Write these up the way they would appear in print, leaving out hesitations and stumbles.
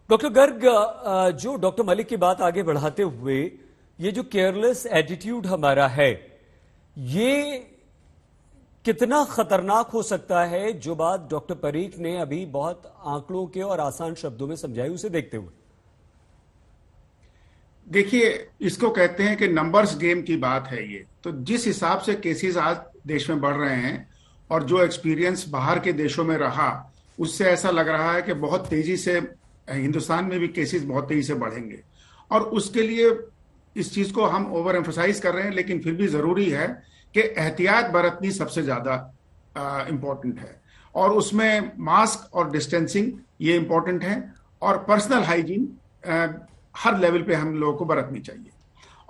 Doctor Garg, जो doctor Malik की बात आगे बढ़ाते हुए, ये जो केयरलेस एटीट्यूड हमारा है, ये कितना खतरनाक हो सकता है, जो बात डॉक्टर परीख ने अभी बहुत आंकड़ों के और आसान शब्दों में समझाई, उसे देखते हुए? देखिए, इसको कहते हैं कि नंबर्स गेम की बात है ये। तो जिस हिसाब से केसेस आज देश में बढ़ रहे हैं और जो एक्सपीरियंस बाहर के देशों में रहा, उससे ऐसा लग रहा है कि बहुत तेजी से हिंदुस्तान में भी केसेस बहुत तेजी से बढ़ेंगे। और उसके लिए इस चीज को हम ओवर एम्फोसाइज कर रहे हैं, लेकिन फिर भी जरूरी है कि एहतियात बरतनी सबसे ज्यादा इम्पोर्टेंट है। और उसमें मास्क और डिस्टेंसिंग ये इम्पोर्टेंट है, और पर्सनल हाइजीन हर लेवल पे हम लोगों को बरतनी चाहिए।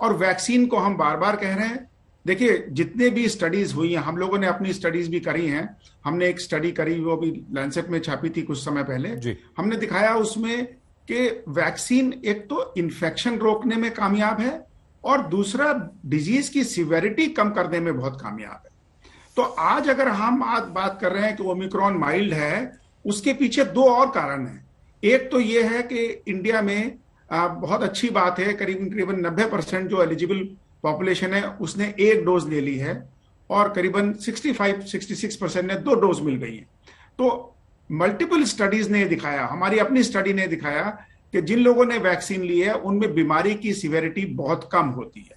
और वैक्सीन को हम बार बार कह रहे हैं। देखिए, जितने भी स्टडीज हुई हैं, हम लोगों ने अपनी स्टडीज भी करी हैं। हमने एक स्टडी करी, वो भी लैंसेट में छापी थी कुछ समय पहले। हमने दिखाया उसमें कि वैक्सीन एक तो इन्फेक्शन रोकने में कामयाब है, और दूसरा डिजीज की सिवेरिटी कम करने में बहुत कामयाब है। तो आज अगर हम आज बात कर रहे हैं कि ओमिक्रॉन माइल्ड है, उसके पीछे दो और कारण हैं। एक तो ये है कि इंडिया में बहुत अच्छी बात है, करीबन करीबन 90% जो एलिजिबल पॉपुलेशन है उसने एक डोज ले ली है, और करीबन 65-66% ने 2 डोज मिल गई है। तो मल्टीपल स्टडीज ने दिखाया, हमारी अपनी स्टडी ने दिखाया कि जिन लोगों ने वैक्सीन ली है उनमें बीमारी की सिवेरिटी बहुत कम होती है।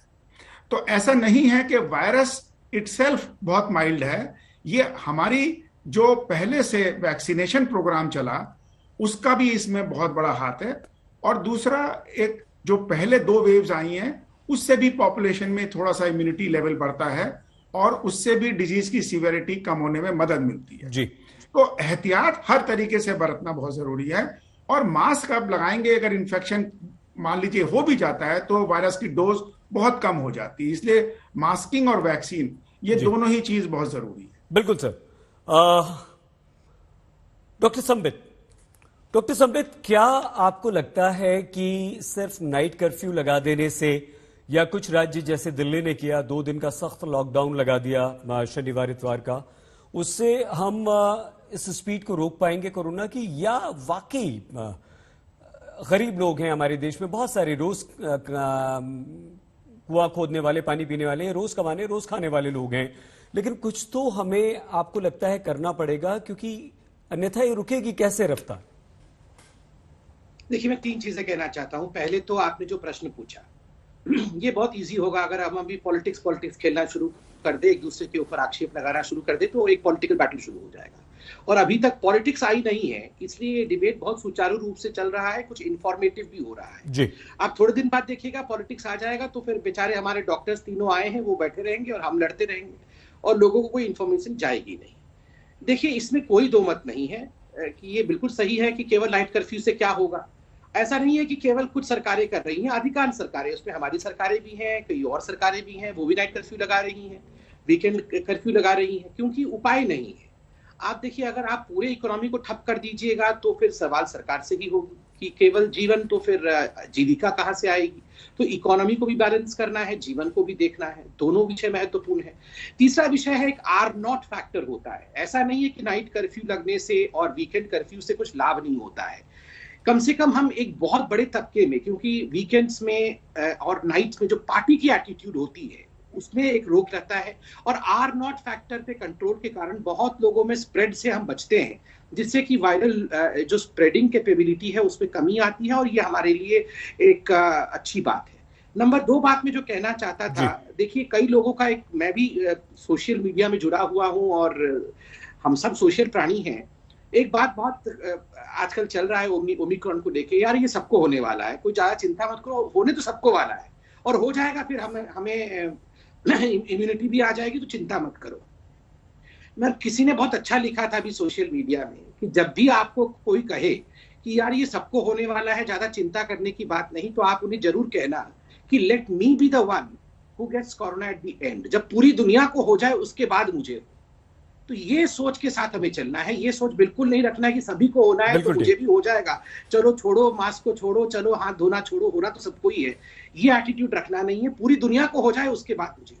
तो ऐसा नहीं है कि वायरस इटसेल्फ बहुत माइल्ड है। ये हमारी जो पहले से वैक्सीनेशन प्रोग्राम चला, उसका भी इसमें बहुत बड़ा हाथ है। और दूसरा, एक जो पहले 2 वेव्स आई हैं, उससे भी पॉपुलेशन में थोड़ा सा इम्यूनिटी लेवल बढ़ता है, और उससे भी डिजीज की सिवियरिटी कम होने में मदद मिलती है जी। तो एहतियात हर तरीके से बरतना बहुत जरूरी है। और मास्क अब लगाएंगे, अगर इन्फेक्शन मान लीजिए हो भी जाता है तो वायरस की डोज बहुत कम हो जाती है। इसलिए मास्किंग और वैक्सीन, ये दोनों ही चीज बहुत जरूरी है। बिल्कुल सर। डॉक्टर संबित, क्या आपको लगता है कि सिर्फ नाइट कर्फ्यू लगा देने से, या कुछ राज्य जैसे दिल्ली ने किया 2 दिन का सख्त लॉकडाउन लगा दिया शनिवार इतवार का, उससे हम इस स्पीड को रोक पाएंगे कोरोना की? या वाकई गरीब लोग हैं हमारे देश में, बहुत सारे रोज कुआं खोदने वाले, पानी पीने वाले, रोज कमाने रोज खाने वाले लोग हैं, लेकिन कुछ तो हमें, आपको लगता है, करना पड़ेगा, क्योंकि अन्यथा ये रुकेगी कैसे रफ्तार? देखिए, मैं 3 चीजें कहना चाहता हूं। पहले तो आपने जो प्रश्न पूछा, ये बहुत इजी होगा अगर हम अभी पॉलिटिक्स खेलना शुरू कर दे, एक दूसरे के ऊपर आक्षेप लगाना शुरू कर दे, तो एक पॉलिटिकल बैटल शुरू हो जाएगा। और अभी तक पॉलिटिक्स आई नहीं है, इसलिए ये डिबेट बहुत सुचारू रूप से चल रहा है, कुछ इंफॉर्मेटिव भी हो रहा है जी। आप थोड़े दिन बाद देखिएगा, पॉलिटिक्स आ जाएगा तो फिर बेचारे हमारे डॉक्टर्स तीनों आए हैं, वो बैठे रहेंगे और हम लड़ते रहेंगे, और लोगों को कोई इंफॉर्मेशन जाएगी नहीं। देखिए, इसमें कोई दो मत नहीं है कि ये बिल्कुल सही है कि केवल नाइट कर्फ्यू से क्या होगा। ऐसा नहीं है कि केवल कुछ सरकारें कर रही हैं, अधिकांश सरकारें, उसमें हमारी सरकारें भी हैं, कई और सरकारें भी हैं, वो भी नाइट कर्फ्यू लगा रही हैं, वीकेंड कर्फ्यू लगा रही हैं, क्योंकि उपाय नहीं है। आप देखिए, अगर आप पूरे इकोनॉमी को ठप कर दीजिएगा तो फिर सवाल सरकार से ही होगी कि केवल जीवन, तो फिर जीविका कहाँ से आएगी? तो इकोनॉमी को भी बैलेंस करना है, जीवन को भी देखना है, दोनों विषय महत्वपूर्ण है। तीसरा विषय है, एक आर नॉट फैक्टर होता है। ऐसा नहीं है कि नाइट कर्फ्यू लगने से और वीकेंड कर्फ्यू से कुछ लाभ नहीं होता है। कम से कम हम एक बहुत बड़े तबके में, क्योंकि वीकेंड्स में और नाइट्स में जो पार्टी की एटीट्यूड होती है, उसमें एक रोक रहता है, और आर नॉट फैक्टर पे कंट्रोल के कारण बहुत लोगों में स्प्रेड से हम बचते हैं, जिससे कि वायरल जो स्प्रेडिंग कैपेबिलिटी है उसमें कमी आती है, और ये हमारे लिए एक अच्छी बात है। नंबर 2 बात में जो कहना चाहता था, देखिए, कई लोगों का एक, मैं भी सोशल मीडिया में जुड़ा हुआ हूं और हम सब सोशल प्राणी हैं। एक बात बहुत आजकल चल रहा है ओमिक्रॉन को लेके, यार ये सबको होने वाला है, कोई ज्यादा चिंता मत करो, होने तो सबको वाला है, और हो जाएगा, फिर हमें इम्यूनिटी भी आ जाएगी, तो चिंता मत करो। मैं, किसी ने बहुत अच्छा लिखा था अभी सोशल मीडिया में कि जब भी आपको कोई कहे कि यार ये सबको होने वाला है, ज्यादा चिंता करने की बात नहीं, तो आप उन्हें जरूर कहना कि let me be the one who gets corona at the end. जब पूरी दुनिया को हो जाए उसके बाद मुझे हो। तो ये सोच के साथ हमें चलना है। ये सोच बिल्कुल नहीं रखना है कि सभी को होना है तो मुझे भी हो जाएगा, चलो छोड़ो मास्क को, छोड़ो, चलो हाथ धोना छोड़ो, होना तो सबको ही है। ये एटीट्यूड रखना नहीं है, पूरी दुनिया को हो जाए उसके बाद मुझे।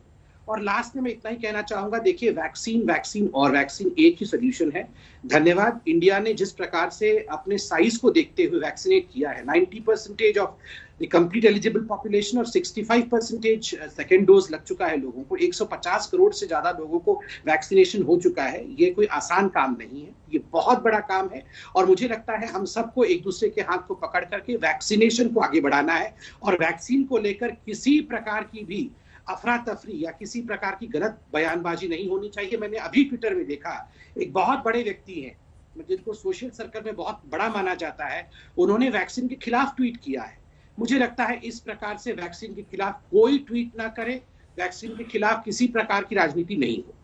और लास्ट में मैं इतना ही कहना चाहूंगा, देखिए वैक्सीन और वैक्सीन एक ही सोल्यूशन है। धन्यवाद, इंडिया ने जिस प्रकार से अपने साइज को देखते हुए वैक्सीनेट किया है, 90% of the complete eligible population और 65% सेकेंड डोज लग चुका है लोगों को, 150 करोड़ से ज्यादा लोगों को वैक्सीनेशन हो चुका है। ये कोई आसान काम नहीं है, ये बहुत बड़ा काम है और मुझे लगता है हम सबको एक दूसरे के हाथ को पकड़ करके वैक्सीनेशन को आगे बढ़ाना है और वैक्सीन को लेकर किसी प्रकार की भी अफरा तफरी या किसी प्रकार की गलत बयानबाजी नहीं होनी चाहिए। मैंने अभी ट्विटर में देखा, एक बहुत बड़े व्यक्ति हैं जिनको सोशल सर्कल में बहुत बड़ा माना जाता है, उन्होंने वैक्सीन के खिलाफ ट्वीट किया है। मुझे लगता है इस प्रकार से वैक्सीन के खिलाफ कोई ट्वीट ना करे, वैक्सीन के खिलाफ किसी प्रकार की राजनीति नहीं हो।